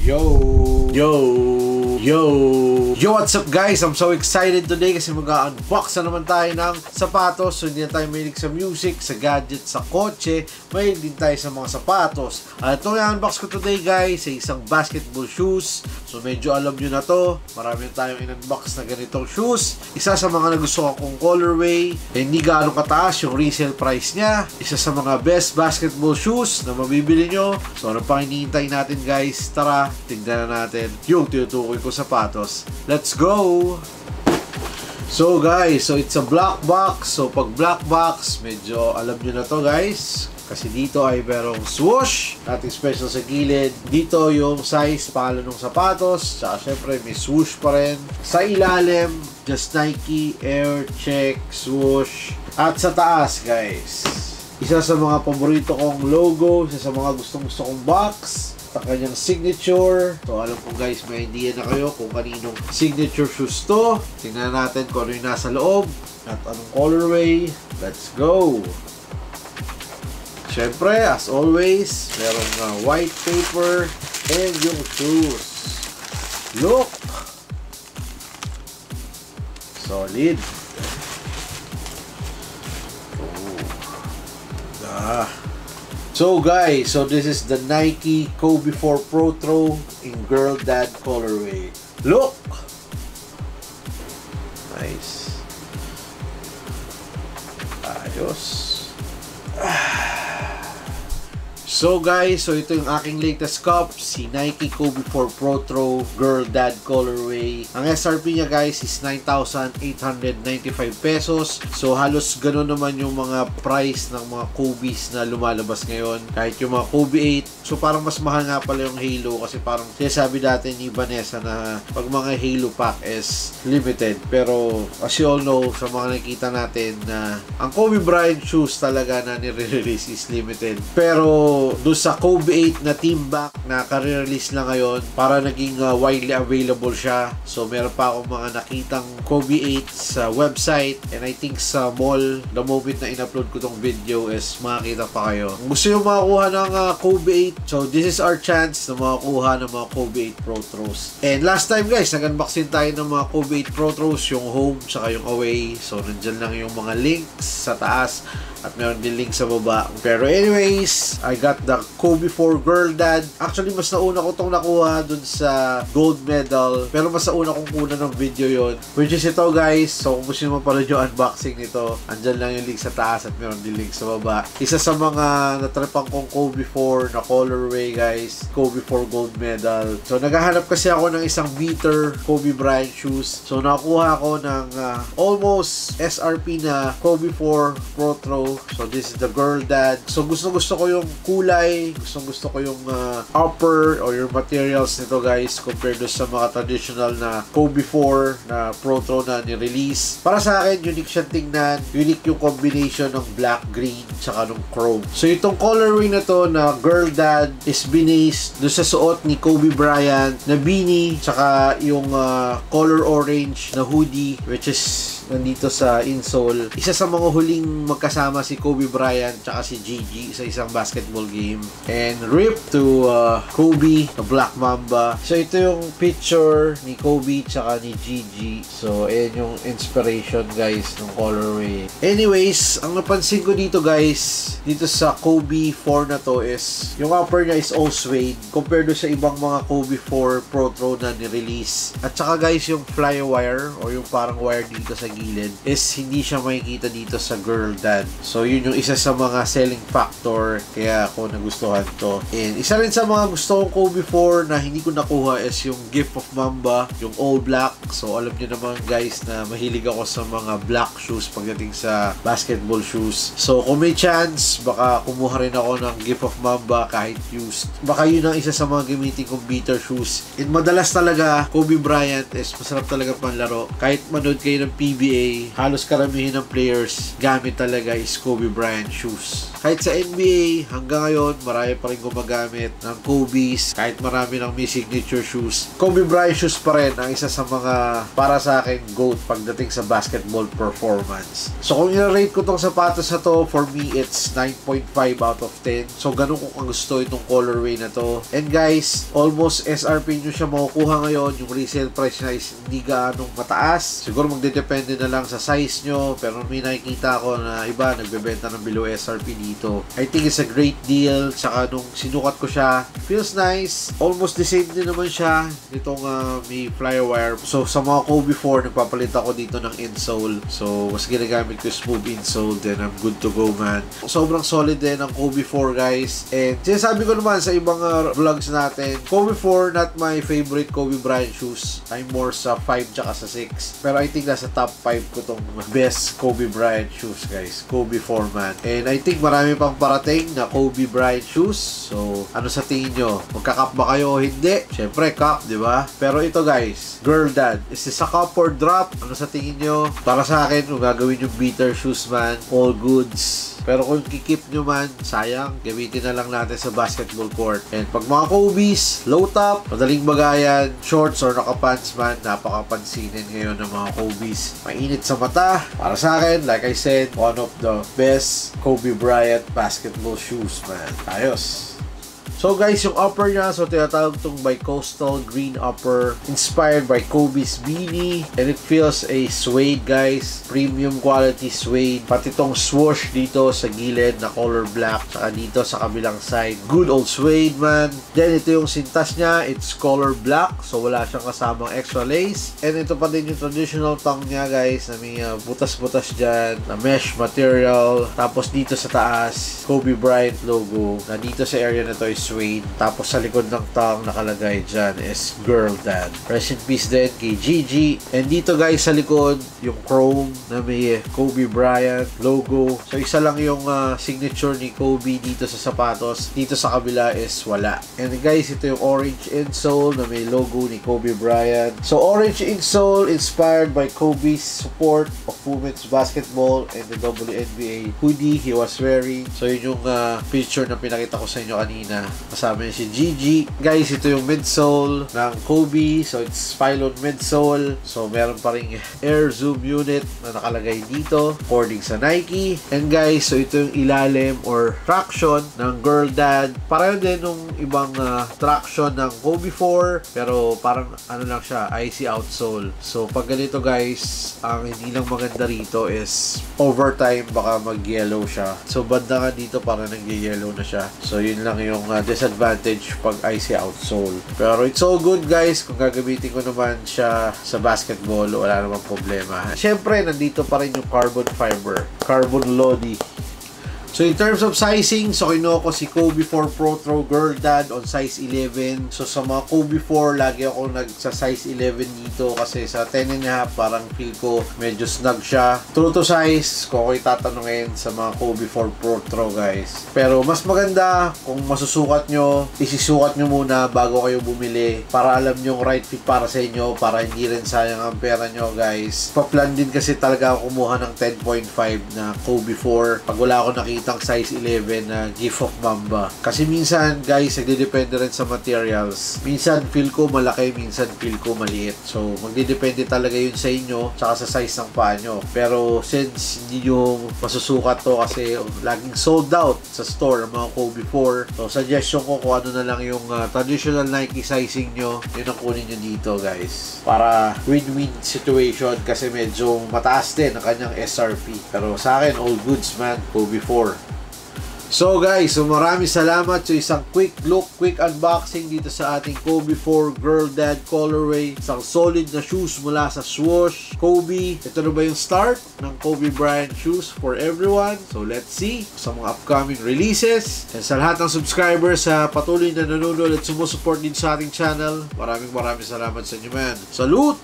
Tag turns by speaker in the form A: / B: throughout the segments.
A: Yo, what's up guys? I'm so excited today kasi mag-unbox na naman tayo ng sapatos. So hindi na tayo mahilig sa music, sa gadget, sa kotse. Mahilig din tayo sa mga sapatos. At itong i-unbox ko today guys ay isang basketball shoes. So medyo alam nyo na to. Marami tayong in-unbox na ganitong shoes. Isa sa mga nagustuhan kong colorway. Hindi gaano kataas yung resale price niya. Isa sa mga best basketball shoes na mabibili nyo. So ano pang hinihintay natin guys? Tara, tignan na natin yung tinutukoy ko sapatos. Let's go! So guys, it's a black box. So pag black box, medyo alam nyo na to guys. Kasi dito ay merong swoosh. Ating special sa gilid. Dito yung size, pangalan ng sapatos. Tsaka syempre may swoosh pa rin. Sa ilalim, just Nike, Air, Check, swoosh. At sa taas guys, isa sa mga paborito kong logo. Isa sa mga gustong-gusto kong box. Sa kanyang signature. So alam ko guys, may idea na kayo kung kaninong signature shoes to. Tingnan natin kung ano yung nasa loob at anong colorway. Let's go! Syempre, as always, merong white paper and yung shoes. Look! Solid! So guys, this is the Nike Kobe 4 Pro Throw in Girl Dad colorway. Look! Nice. Ayos. So guys, ito yung aking latest cup, si Nike Kobe 4 Pro Throw Girl Dad colorway. Ang SRP niya guys is 9,895 pesos. So halos ganun naman yung mga price ng mga Kobe's na lumalabas ngayon. Kahit yung mga Kobe 8. So parang mas mahal nga pala yung Halo kasi parang sinasabi dati ni Vanessa na pag mga Halo pack is limited. Pero as you all know, sa mga nakikita natin na ang Kobe Bryant shoes talaga na nire-release is limited. Pero doon sa Kobe 8 na team back na ka-release lang ngayon, para naging widely available siya. So meron pa akong mga nakitang Kobe 8 sa website and I think sa mall, the moment na in-upload ko tong video is makakita pa kayo. Kung gusto yung makakuha ng Kobe 8, so this is our chance na makakuha ng mga Kobe 8 Pro Throws. And last time guys, nag-unboxing tayo ng mga Kobe 8 Pro Throws, yung home saka yung away. So nandyan lang yung mga links sa taas at meron din link sa baba. Pero anyways, I got the Kobe 4 Girl Dad. Actually, mas nauna ko itong nakuha dun sa gold medal. Pero mas nauna kong kuna ng video yon, which is ito guys. So kung gusto nyo mapanood yung unboxing nito, andyan lang yung link sa taas at meron din link sa baba. Isa sa mga natrepang kong Kobe 4 na colorway guys, Kobe 4 gold medal. So naghahanap kasi ako ng isang beater Kobe Bryant shoes. So nakuha ako ng almost SRP na Kobe 4 Pro Throw. So this is the Girl Dad. So gusto ko yung kulay, gusto ko yung upper or yung materials nito guys compared to sa mga traditional na Kobe 4 na Pro Throw na ni-release. Para sa akin, unique siyang tingnan. Unique yung combination ng black, green, tsaka ng chrome. So itong colorway na to na Girl Dad is binased doon sa suot ni Kobe Bryant na beanie, tsaka yung color orange na hoodie which is nandito sa insole. Isa sa mga huling magkasama si Kobe Bryant tsaka si Gigi sa isang basketball game. And RIP to Kobe, the Black Mamba. So ito yung picture ni Kobe tsaka ni Gigi. So ayan yung inspiration guys ng colorway. Anyways, ang napansin ko dito guys, dito sa Kobe 4 na to is yung upper niya is all suede compared to sa ibang mga Kobe 4 Pro Throw na ni-release. At saka guys, yung fly wire o yung parang wire dito sa gilid is hindi siya makikita dito sa Girl Dad. So yun yung isa sa mga selling factor kaya ako nagustuhan to. And isa rin sa mga gusto kong Kobe 4 na hindi ko nakuha is yung Gift of Mamba, yung all black. So alam niyo naman guys na mahilig ako sa mga black shoes pagdating sa basketball shoes. So kung may chance, baka kumuha rin ako ng Gift of Mamba kahit used. Baka yun ang isa sa mga gamitin kong beater shoes. And madalas talaga Kobe Bryant is masarap talaga panlaro. Kahit manood kayo ng PBA, halos karamihan ng players gamit talaga is Kobe Bryant shoes. kahit sa NBA, hanggang ngayon, marami pa rin gumagamit ng Kobe's. Kahit marami ng may signature shoes, Kobe Bryant shoes pa rin ang isa sa mga, para sa akin, GOAT pagdating sa basketball performance. So kung i-rate ko tong sapatos na to, for me, it's 9.5 out of 10. So ganun ko kagusto itong colorway na to. And guys, almost SRP nyo siya makukuha ngayon. Yung resale price na is hindi gaanong mataas. Siguro magdedepende na lang sa size nyo. Pero may nakikita ko na iba nagbebenta ng below SRP dito. I think it's a great deal. Tsaka nung sinukat ko siya, feels nice. Almost the same din naman siya nitong may flyer wire. So sa mga Kobe 4, nagpapalit ako dito ng insole. So mas ginagamit ko smooth insole, then I'm good to go, man. Sobrang solid din ang Kobe 4, guys. And sinasabi ko naman sa ibang vlogs natin, Kobe 4 not my favorite Kobe Bryant shoes. I'm more sa 5 tsaka sa 6. Pero I think nasa top 5 ko tong best Kobe Bryant shoes, guys. Kobe 4, man. And I think marami pang parating na Kobe Bryant shoes. So ano sa tingin nyo? Magka-cup ba kayo o hindi? Syempre cup, di ba? Pero ito, guys, Girl Dad, is this a cup or drop? Ano sa tingin nyo? Para sa akin, kung gagawin yung beater shoes, man, all goods. Pero kung kikip nyo man, sayang, gamitin na lang natin sa basketball court. And pag mga Kobe's, low top, madaling bagayan, shorts or nakapants, man, napakapansinin ngayon ng mga Kobe's. Mainit sa mata. Para sa akin, like I said, one of the best Kobe Bryant basketball shoes, man. Ayos. So guys, yung upper niya, so tinatawag itong bi-coastal green upper, inspired by Kobe's beanie, and it feels a suede, guys, premium quality suede. Pati itong swoosh dito sa gilid na color black, saka dito sa kabilang side, good old suede, man. Then ito yung sintas niya, it's color black, so wala siyang kasamang extra lace. And ito pa din yung traditional tongue niya, guys, na may butas-butas dyan, na mesh material. Tapos dito sa taas, Kobe Bryant logo, na dito sa area na to is suede. Tapos sa likod ng tongue nakalagay dyan is Girl Dad. Rest in peace din kay Gigi. And dito, guys, sa likod yung chrome na may Kobe Bryant logo. So isa lang yung signature ni Kobe dito sa sapatos. Dito sa kabila is wala. And guys, ito yung orange insole na may logo ni Kobe Bryant. So orange insole inspired by Kobe's support of women's basketball and the WNBA hoodie he was wearing. So yun yung picture na pinakita ko sa inyo kanina. Kasama niya si Gigi. Guys, ito yung midsole ng Kobe. So, it's pylon midsole. So, meron pa rin air zoom unit na nakalagay dito according sa Nike. And guys, so ito yung ilalim or traction ng Girl Dad. Pareho din nung ibang traction ng Kobe 4. Pero parang ano lang siya, icy outsole. So, pag ganito, guys, ang hindi lang maganda rito is over time baka mag-yellow siya. So, banda nga dito parang nag-yellow na siya. So, yun lang yung disadvantage pag icy outsole. Pero it's all good, guys. Kung gagamitin ko naman siya sa basketball, wala namang problema. Siyempre, nandito pa rin yung carbon fiber. Carbon Lodi. So in terms of sizing, so kinuha ko si Kobe 4 Pro Throw Girl Dad on size 11. So sa mga Kobe 4, lagi ako nagsa size 11 dito kasi sa 10.5 parang feel ko medyo snug siya. True to size, kung ako'y tatanungin sa mga Kobe 4 Pro Throw, guys. Pero mas maganda kung masusukat nyo, isisukat nyo muna bago kayo bumili para alam nyo yung right fit para sa inyo, para hindi rin sayang ang pera nyo, guys. Pa-plan din kasi talaga ako kumuha ng 10.5 na Kobe 4 pag wala ako nakita ang size 11 na gift of Mamba. Kasi minsan, guys, nagdidepende rin sa materials. Minsan feel ko malaki, minsan feel ko maliit. So, magdidepende talaga yun sa inyo tsaka sa size ng paa nyo. Pero since hindi nyo masusukat to kasi laging sold out sa store ang mga Kobe 4. So, suggestion ko kung ano na lang yung traditional Nike sizing nyo, yun ang kunin nyo dito, guys. Para win-win situation kasi medyo mataas din ang kanyang SRP. Pero sa akin, all goods, man. Kobe 4. So guys, so maraming salamat sa isang quick look, quick unboxing dito sa ating Kobe 4 Girl Dad colorway. Isang solid na shoes mula sa Swoosh Kobe. Ito na ba yung start ng Kobe Bryant shoes for everyone? So let's see sa mga upcoming releases. And sa lahat ng subscribers sa patuloy na nanonood at sumusuport din sa ating channel, maraming salamat sa inyo, man. Salute!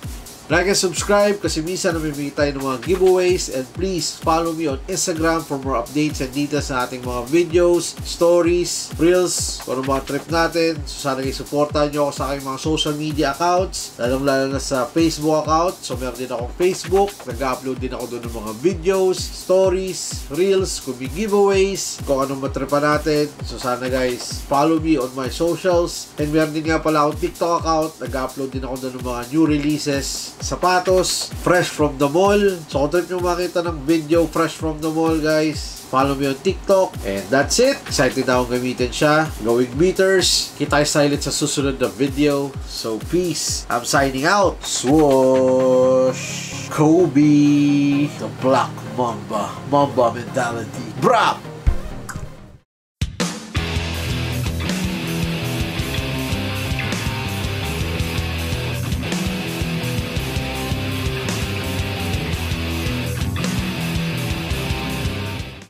A: Like and subscribe kasi minsan namimigay tayo ng mga giveaways, and please follow me on Instagram for more updates and details sa ating mga videos, stories, reels, kung ano mga trip natin. So sana kayo supportan nyo ako sa aking mga social media accounts, lalong-lalo na sa Facebook account. So meron din akong Facebook, nag-upload din ako doon ng mga videos, stories, reels, kung may giveaways, kung anong matripa natin. So sana guys, follow me on my socials. And meron din nga pala akong TikTok account, nag-upload din ako doon ng mga new releases, sapatos, fresh from the mall. So kung trip nyo makita ng video fresh from the mall guys, follow me on TikTok. And that's it. Excited na akong gamitin siya. Going meters. Kita tayo silent sa susunod na video. So peace. I'm signing out. Swoosh. Kobe. The Black Mamba. Mamba mentality. Brap!